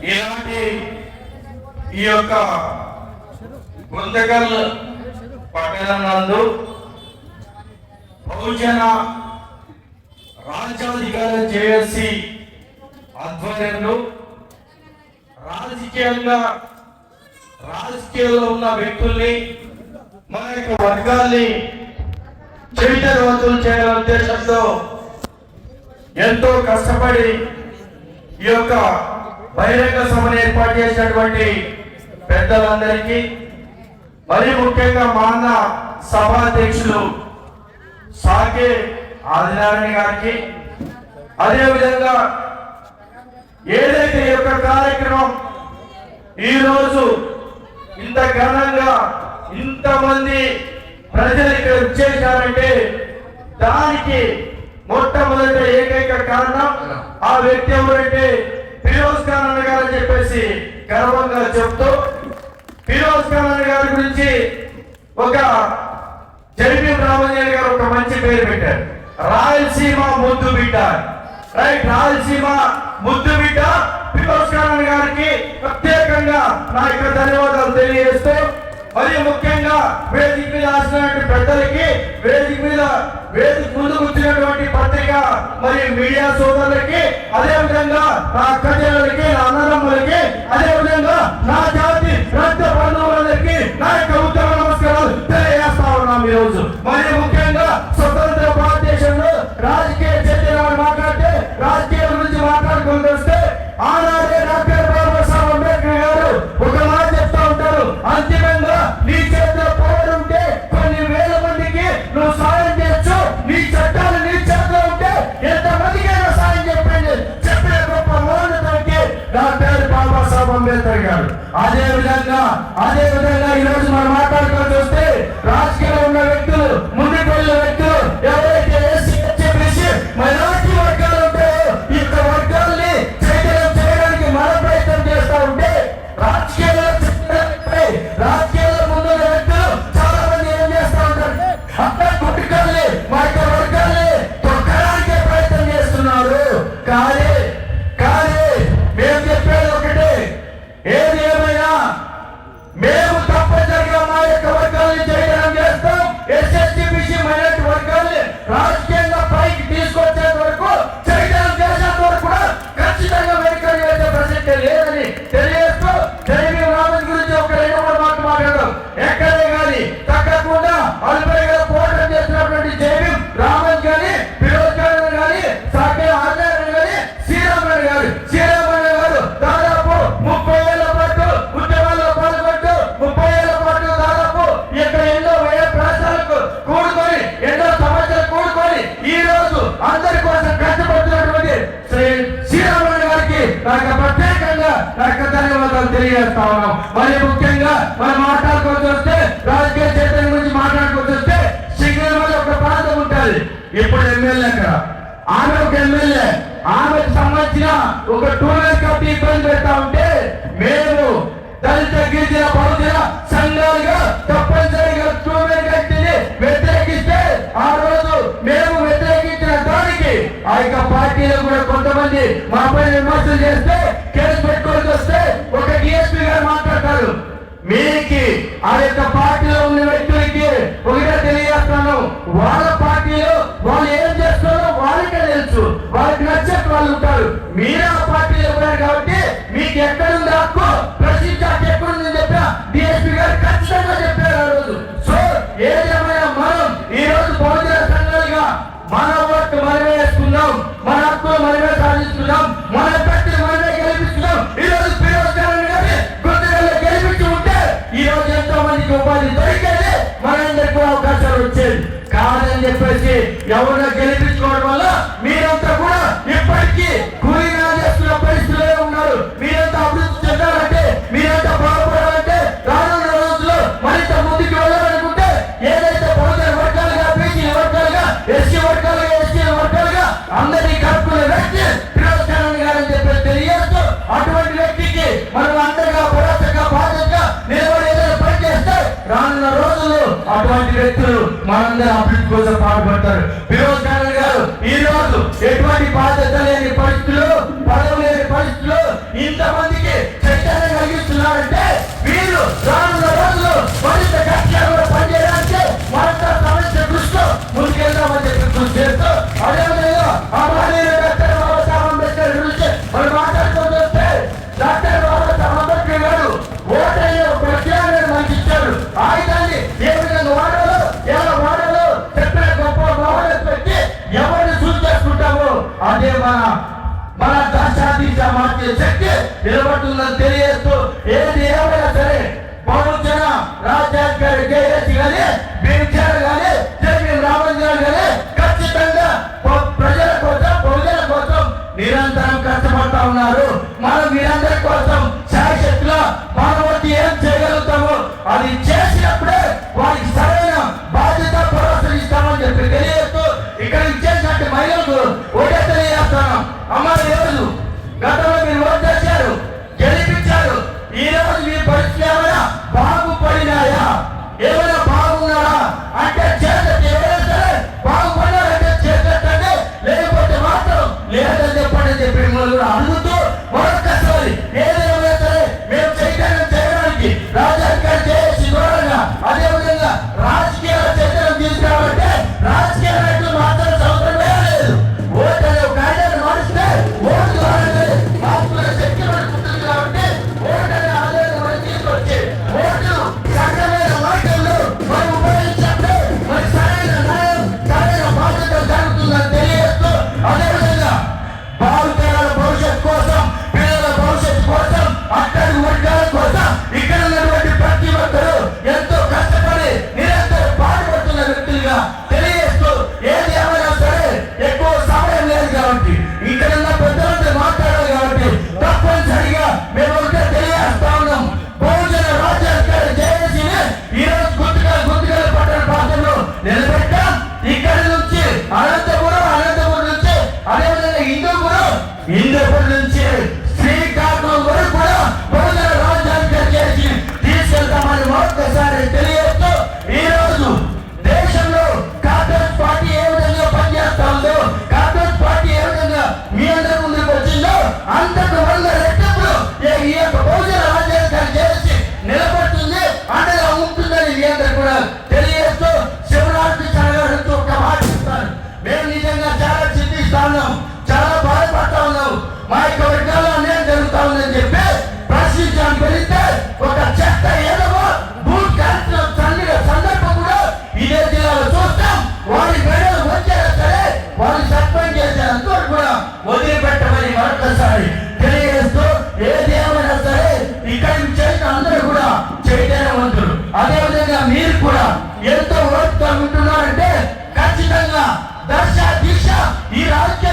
ఇలాంటి ఈ యొక్క గుంతకల్ పట్టణం నందు బహుజన రాజ్యాధికార జేఏసీ ఆధ్వర్యంలో రాజకీయాల్లో ఉన్న వ్యక్తుల్ని మన యొక్క వర్గాల్ని చైతన్యవంతులు చేయాలనే ఉద్దేశంతో ఎంతో కష్టపడి ఈ యొక్క బహిరంగ సభను ఏర్పాటు చేసినటువంటి పెద్దలందరికీ మరి ముఖ్యంగా మా అన్న సభాధ్యక్షులు సాకే ఆదినారాయణ గారికి, అదేవిధంగా ఏదైతే ఈ యొక్క కార్యక్రమం ఈరోజు ఇంత ఘనంగా ఇంతమంది ప్రజలు ఇక్కడ వచ్చేసారంటే దానికి మొట్టమొదటి ఏకైక కారణం ఆ వ్యక్తి ఎవరంటే ఫిరోజ్ ఖాన్ అన్న గారు అని చెప్పేసి గర్వంగా చెప్తూ, ఫిరోజ్ ఖాన్ అన్న గారి గురించి ఒక జైబీ రామజన్ గారు ఒక మంచి పేరు పెట్టారు, రాయలసీమ ముద్దు బిడ్డ. రైట్, రాయలసీమ ముద్దు బిడ్డ ఫిరోజ్ ఖాన్ అన్న గారికి ప్రత్యేకంగా నా యొక్క ధన్యవాదాలు తెలియజేస్తూ, మరి ముఖ్యంగా వేదిక మీద ఆసినటువంటి పెద్దలకి, వేదిక ముందు కూర్చున్నటువంటి పత్రిక మరి మీడియా సోదరులకి, అదేవిధంగా నా అక్కచెల్లెలకి, నా అన్నదమ్ములకి, అదేవిధంగా నా జాతి రక్త బంధువులందరికీ నా యొక్క ఉత్తమ నమస్కారాలు తెలియజేస్తా ఉన్నాం. ఈరోజు మరి ముఖ్యంగా స్వతంత్ర భారతదేశంలో రాజకీయ చర్చలు మాట్లాడితే, రాజకీయాల గురించి మాట్లాడుకుంటూ వస్తే ఆనాడే డాక్టర్ బాబాసాహెబ్ అంబేద్కర్ గారు ఒక మాట చెప్తా ఉంటారు, అంతిమంగా నీ చేతిలో పవర్ ఉంటే కొన్ని వేల మందికి నువ్వు సాయం చేయొచ్చు, నీ చట్టాలు నీ చేతిలో ఉంటే ఎంతమందికైనా సాయం చెప్పే గొప్ప మౌనతకి డాక్టర్ బాబాసాహెబ్ అంబేద్కర్ గారు. అదేవిధంగా ఈరోజు మనం మాట్లాడుకోవాల్సి వస్తే రాజకీయాల్లో ఉన్న వ్యక్తులు, ముందుకు వెళ్ళే వ్యక్తులు ఎవరైతే ఎస్సీ, ఎస్టీ, బీసీ, మైనారిటీ వర్గాలు ఉంటాయో ఈ యొక్క వర్గాల్ని చైతన్యం చేయడానికి మన ప్రయత్నం చేస్తా ఉంటే రాజకీయాల్లో ముందు వ్యక్తులు చాలా మంది ఏం చేస్తా ఉంటారు, అక్కడ కుటుంబాన్ని మా యొక్క వర్గాల్ని తొక్కడానికి ప్రయత్నం చేస్తున్నారు. కానీ మేము చెప్పేది ఒకటే, ఏది ఏమైనా మేము తప్పనిసరిగా మా యొక్క వర్గాల్ని చైతన్యం చేస్తాం. ఎస్ఎస్టీ, బీసీ, మైనారిటీ వర్గాల్ని రాజకీయంగా పైకి తీసుకొచ్చేంత వరకు, చైతన్యం చేసేంత వరకు కూడా ఖచ్చితంగా వెనుకడి వేసే ప్రసక్తే లేదని తెలియజేస్తూ, జైబీ రామన్ గురించి ఒక 2-3 మాటలు మాట్లాడడం ఎక్కడే కానీ తగ్గకుండా అల్పైగా పోరాటం చేసినటువంటి జైబీ రామన్ కానీ, ఫిరోజ్ ఖాన్ కానీ, సాకే ఆదినారాయణ కానీ, శ్రీరామన్ గారు దాదాపు 30 ఏళ్ల పాటు ఉద్యమాల్లో పాల్గొంటూ 30 ఏళ్ల పాటు దాదాపు ఇక్కడ ఎన్నో ప్రాంతాలకు కూడుకొని, ఎన్నో సమస్యలు కూడుకొని ఈ రోజు అందరి కోసం కష్టపడుతున్నటువంటి శ్రీరామన్ గారికి నాకు ప్రత్యేకంగా నాకు ధన్యవాదాలు తెలియజేస్తా ఉన్నాం. మరి ముఖ్యంగా మనం మాట్లాడుకోవచ్చు వస్తే, రాజకీయ చైతన్యం గురించి మాట్లాడుకోవచ్చు వస్తే, సింగల్ వల్ల ఒక ప్రాంతం ఉంటుంది. ఇప్పుడు ఎమ్మెల్యే అక్కడ, ఆమె ఒక ఎమ్మెల్యే, ఆమెకు సంబంధించిన ఒక టూరిస్ట్ కమిటీ ఇబ్బంది పెడతా ఉంటే మేము దళిత, గిరిజన, బహుజన సంఘాలుగా తప్పనిసరిగా టూరిస్ట్ కమిటీని వ్యతిరేకిస్తే, ఆ రోజు మేము వ్యతిరేకించిన దానికి ఆ యొక్క పార్టీలో కూడా కొంతమంది మాపై విమర్శలు చేస్తే కేసు పెట్టుకోవాల్సి వస్తే ఒక డిఎస్పీ గారు మాట్లాడతారు. మీకు ఆ యొక్క పార్టీలో ఉన్న వ్యక్తులకి ఒకటే తెలియజేస్తాను, వాళ్ళ పార్టీలో వాళ్ళు ఏం చేస్తారో వాళ్ళకే తెలుసు, వాళ్ళకి నచ్చట్టు వాళ్ళు ఉంటారు. మీరు ఆ పార్టీలో ఉన్నారు కాబట్టి మీకు ఎక్కడుంది హక్కు, ప్రశ్నించే హక్కు ఎక్కడుందని చెప్పిన డిఎస్పీ గారు ఖచ్చితంగా చెప్పారు ఆ రోజు. సో ఏదేమైనా మనం ఈ రోజు బహుజన సంఘాలుగా మన ఓటు మనమే వేసుకున్నాం, మన హక్కులు మనమే సాధిస్తున్నాం, మన అభ్యర్థిని మనమే గెలిపిస్తున్నాం. ఈ రోజు ఫిరోజ్ ఖాన్ గారిని గుర్తుగా గెలిపించి ఉంటే ఈ రోజు ఎంతో మందికి ఉపాధి దొరికేది, మనందరికీ అవకాశాలు వచ్చేది కాదని చెప్పేసి ఎవరినో గెలిపించుకోవడం వల్ల మీరంతా కూడా ఇప్పటికీ కూలీగా చేస్తున్న పరిస్థితులే ఉన్నారు. మీరంతా అభివృద్ధి చెందాలంటే, మీరంతా బాగుపడాలంటే, రానున్న రోజుల్లో మరింత ముందుకు వెళ్ళాలనుకుంటే ఏదైతే బహుజన వర్గాలుగా, బీసీ వర్గాలుగా, ఎస్సీ వర్గాలుగా, ఎస్టీ వర్గాలుగా అందరినీ కలుపుకునే వ్యక్తి ఫిరోజ్ ఖాన్ గారని చెప్పేసి తెలియజేస్తూ, అటువంటి వ్యక్తికి మనం అందరిగా భరోసాగా బాధ్యతగా నిలబడి ఏదైనా పని చేస్తే రానున్న రోజుల్లో అటువంటి వ్యక్తులు మనందరూ అభివృద్ధి కోసం పాటుపడతారు. ఫిరోజ్ ఖాన్ గారు ఈ రోజు ఎటువంటి బాధ్యత లేని పరిస్థితులు, పదవి లేని పరిస్థితులు, ఇంతమందికి చేస్తున్నాను తెలియజేస్తూ ఏది ఏమైనా సరే బహుజన రాజ్యానికి కానీ భీమసేన కానీ జగన్ రామచంద్రన్ కానీ ఖచ్చితంగా ప్రజల కోసం బహుజన కోసం నిరంతరం కష్టపడతా ఉన్నారు. మనం మీరందరి కోసం శాయశక్తిలో మన వంతు ఏం చేయగలుగుతామో అది చేసినప్పుడే వారికి సరైన బాధ్యత భరోసా ఇస్తామని చెప్పి తెలియజేస్తూ ఇక్కడ ఇచ్చేసినట్టు మహిళలకు ఒకటే తెలియజేస్తాను. అమ్మ రోజు గతంలో మీరు ఓటు చేశారు, గెలిపించారు. ఈ రోజు మీ పరిస్థితి ఏమైనా బాగుపడినాయా, ఏమైనా బాగున్నారా అంటే చేసేది ఎవరైనా సరే బాగుపడినారంటే చేసేటండి, లేకపోతే మాత్రం లేదని చెప్పండి చెప్పి మిమ్మల్ని కూడా అడుగుతూ మరొకసారి ఏదైనా సరే మేము చైతన్యం చేయడానికి రాజకీయాలు చేసి దూరంగా అదేవిధంగా రాజకీయాల చైతన్యం తీసుకురావాలంటే రాజకీయ నాయకులు మాత్రం సౌకర్యమే లేదు. ఓటు అనే ఒక కార్యాన్ని మారిస్తే ఓటు ద్వారా మార్పుల శక్తి మనకు ఉంటుంది కాబట్టి ఓటు అనే ఆదాయాన్ని మనం తీసుకొచ్చి ఓటు సక్రమైన మార్గంలో మనం ఉపయోగించినప్పుడు మనకి సరైన న్యాయం సరైన బాధ్యత జరుగుతుందని తెలియజేస్తూ అదేవిధంగా భావితరాల భవిష్యత్తు కోసం పిల్లల భవిష్యత్తు కోసం అక్కడి వర్గాల కోసం ఇక్కడ ఉన్నటువంటి ప్రతి ఒక్కరూ ఎంతో కష్టపడి నిరంతరం పాటుపడుతున్న వ్యక్తులుగా తెలియజేస్తూ ఏది ఏమైనా సరే ఎక్కువ సమయం లేదు కాబట్టి ఇక్కడ ఉన్న పెద్దలంతా మాట్లాడాలి కాబట్టి తప్పనిసరిగా మేము ఒకటే తెలియజేస్తా ఉన్నాం. బహుజన రాజ్యాధికారి జేఏసీని ఈ రోజు గుంతకల్ పట్టణ ప్రాంతంలో నిలబెట్టాం. ఇక్కడి నుంచి అనంతపురం నుంచి అదేవిధంగా హిందూపురం నుంచి శ్రీకాకుళం వరకు కూడా బహుజన రాజ్యాధికారి చేసి తీసుకెళ్తామని మరొకసారి తెలియజేస్తూ ఈ రోజు దేశంలో కాంగ్రెస్ పార్టీ ఏ విధంగా పనిచేస్తా ఉందో, కాంగ్రెస్ పార్టీ ఏ విధంగా మీ అందరి ముందుకు వచ్చిందో అంతకు 100 రెట్టింపులు ఈ యొక్క బహుజన రాజ్యాధికారి చేసి నిలబడుతుంది, అండగా ఉంటుందని మీ అందరు కూడా తెలియజేస్తూ శివరాత్రి చదవడంతో ఒక మాట ఇస్తాను. మేము నిజంగా చాలా చింతిస్తా ఉన్నాం, చాలా బాధపడతా ఉన్నాం. మా యొక్క వర్గాల్లో అన్యాయం జరుగుతా ఉందని చెప్పి ప్రశ్నించడానికి వెళితే ఒక చెత్త ఏదవో భూమి కాల్చిన సందర్భం కూడా ఇదే జిల్లాలో చూస్తాం. వారి మెడలు వచ్చేలా సరే వారిని సస్పెండ్ చేసేందుకు కూడా వదిలిపెట్టమని మరొకసారి తెలియజేస్తూ ఏది ఏమైనా సరే ఇక్కడి నుంచి అందరూ కూడా చైతన్యవంతులు. అదేవిధంగా మీరు కూడా ఎంతో ఓపికగా ఉంటున్నారంటే ఖచ్చితంగా దశ దిశ ఈ రాజ్య